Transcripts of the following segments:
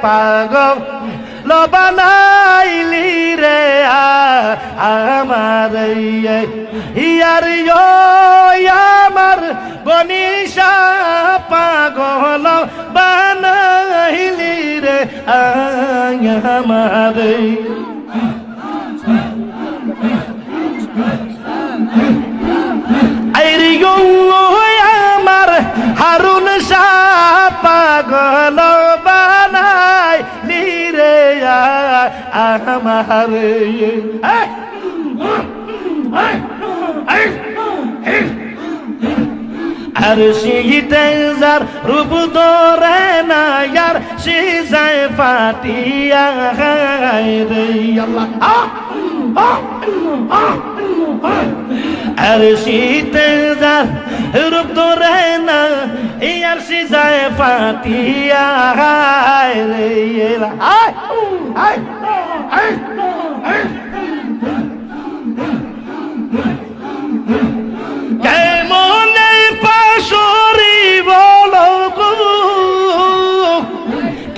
পাগল বানাইলি রে আমার ইয়ার আমার বনিশা পাগল বানাইলি রে আমার আমার হারুন শাহ পাগল বানাই রে আমার আর শীতে যার রূপ ধরে না ইয়ার সে যায় ফাটিয়া রে আল্লাহ আর শীতে যার রূপ ধরে না ইয়ার সে যায় ফাটিয়া রে কেমনে পাশরি বলো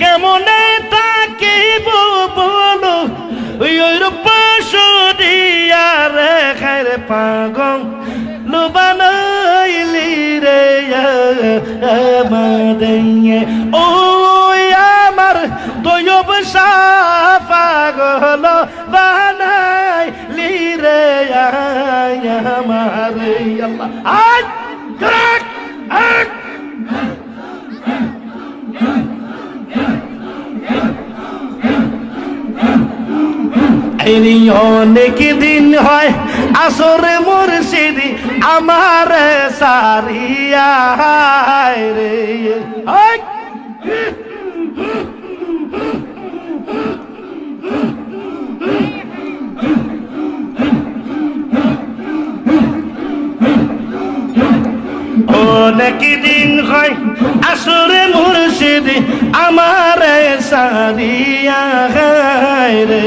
কেমনে তাকিব বলো ওই পাশরিয়া রে খায় পাগল বানাইলি রে আমাদের ও আমার দয়ব পাগল বানাইলি রে আমার আল্লাহ আজ করাক অনেক দিন হয় আসরে মুর্শিদি আমার সারিয়া রে অনেক দিন হয় আসরে মুর্শিদি আমার সারিয়া রে